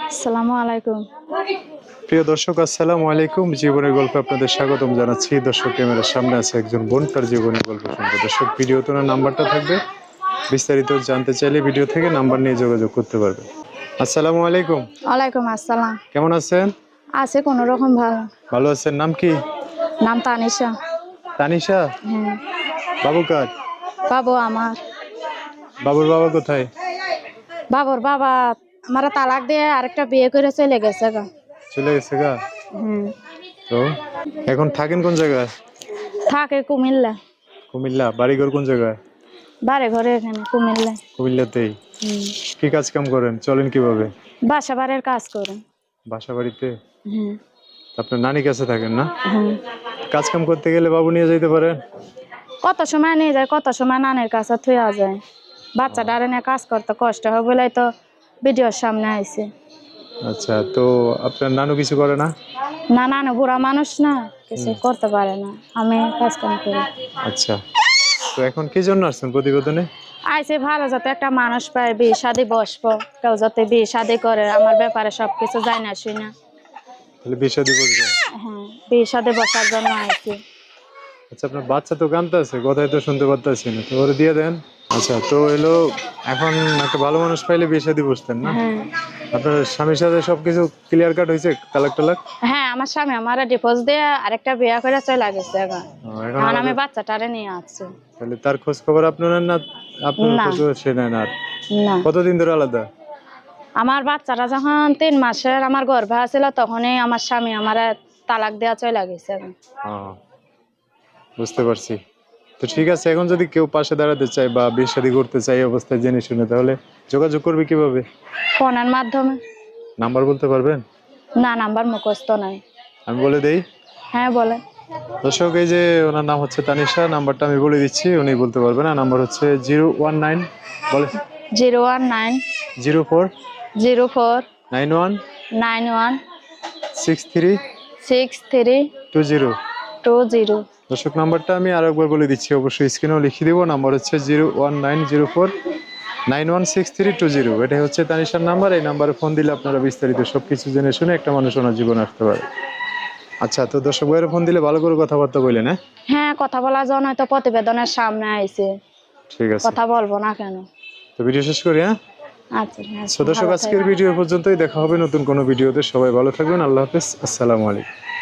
আসসালামু আলাইকুম। প্রিয় দর্শক, আসসালামু আলাইকুম। জীবনের গল্পে আপনাদের স্বাগতম জানাচ্ছি। দর্শক, ক্যামেরার সামনে আছে একজন বোন, তার জীবনের গল্প শুনবে। দর্শক, ভিডিওতে ওনার নাম্বারটা থাকবে, বিস্তারিত জানতে চাইলে ভিডিও থেকে নাম্বার নিয়ে যোগাযোগ করতে পারবে। আসসালামু আলাইকুম। ওয়ালাইকুম আসসালাম। কেমন আছেন? আছে কোনো রকম ভালো। ভালো আছেন? নাম কি? নাম তানিশা। তানিশা? হ্যাঁ। বাবু কার? বাবু আমার। বাবুর বাবা কোথায়? বাবুর বাবা আমার তালাক দিয়ে আরেকটা বিয়ে করে চলে গেছে গা। চলে গেছে গা? হুম। তো এখন থাকেন কোন জায়গায়? থাকে কুমিল্লা। কুমিল্লা। বাড়িঘর কোন জায়গায়? বাড়ি ঘরে এখানে কুমিল্লা। কুমিল্লাতেই। হুম। কি কাজ কাম করেন? চলেন কিভাবে? বাসা বাড়ির কাজ করে। বাসা বাড়িতে? হুম। আপনার নানি কাছে থাকেন না? হুম। কাজ কাম করতে গেলে বাবু নিয়ে যেতে পারেন? কত সময় নিয়ে যায়, কত সময় নানের কাছে থুয়া যায়। বাচ্চা ডারে নিয়ে কাজ করতে কষ্ট হয় বলেই তো ভিডিওর সামনে আইছে। আচ্ছা, তো আপনার নানু কিছু করে না? না, নানু বুড়া মানুষ না, কিছু করতে পারে না, আমি কাজ কাম করি। আচ্ছা, তো এখন কি জন্য আসছেন প্রতিবেদনে? আইসে ভালো যাতে একটা মানুষ পায়, বিয়ে শাদি বসবো, কেউ যাতে বিয়ে শাদি করে আমার ব্যাপারে সবকিছু জানি না শুই না। তাহলে বিয়ে শাদী করবেন? হ্যাঁ, বিয়ে শাদি বসার জন্য আইসি। আচ্ছা, আপনার বাচ্চা তো কাঁদতে আছে, কথাই তো শুনতে পারতেছি না, তো ওরে দিয়ে দেন। আচ্ছা, তো এলো এখন একটা ভালো মানুষ পাইলে বিয়ে শাদী বসতেন না? হ্যাঁ। আপনার স্বামীর সাথে সবকিছু ক্লিয়ার কাট হয়েছে? তালাক টালাক? হ্যাঁ, আমার স্বামী আমার ডিভোর্স দিয়ে আরেকটা বিয়ে করে চলে গেছে এখন। এখন এখন আমি আলাদা? বাচ্চাটারে নিয়ে আসছি। তাহলে তার খোঁজ খবর আপনার নেন না? আপনার না। খোঁজ সে নেন? আর না, কতদিন ধরে আলাদা? আমার বাচ্চাটা যখন 3 মাসের আমার গর্ভে আছিল তখনই আমার স্বামী আমার তালাক দেওয়া চলে গেছে এখন। বুঝতে পারছি। তো ঠিক আছে, এখন যদি কেউ পাশে দাঁড়াতে চায় বা বিয়ে শাদী করতে চায় এই অবস্থায় জেনে শুনে, তাহলে যোগাযোগ করবে কিভাবে? ফোনের মাধ্যমে। নাম্বার বলতে পারবেন? না, নাম্বার মুখস্থ নাই। আমি বলে দেই। হ্যাঁ, বলেন। দর্শক, এই যে ওনার নাম হচ্ছে তানিশা, নাম্বারটা আমি বলে দিচ্ছি, উনি বলতে পারবেন না। নাম্বার হচ্ছে 019 বলে 019 04 04 91 91 63 63 20। 20। দর্শক, নাম্বারটা আমি আরো একবার বলে দিচ্ছি, অবশ্যই স্ক্রিনেও লিখে দিব। নাম্বার হচ্ছে 019 04 916320। এটাই হচ্ছে তানিশার নাম্বার। এই নাম্বারে ফোন দিলে আপনারা বিস্তারিত সবকিছু জেনে শুনে একটা মানুষ ওনার জীবন আসতে পারে। আচ্ছা, তো দর্শক ভাইয়ের ফোন দিলে ভালো করে কথাবার্তা বললেন? হ্যাঁ, হ্যাঁ, কথা বলার জন্য তো প্রতিবেদনের সামনে আইছে। ঠিক আছে, কথা বলবো না কেন? তো ভিডিও শেষ করি। হ্যাঁ, আচ্ছা, তো দর্শক, ভালো আজকের থাকবেন। ভিডিও পর্যন্তই। দেখা হবে নতুন কোনো ভিডিওতে। সবাই ভালো থাকবেন। আল্লাহ হাফেজ। আসসালামু আলাইকুম।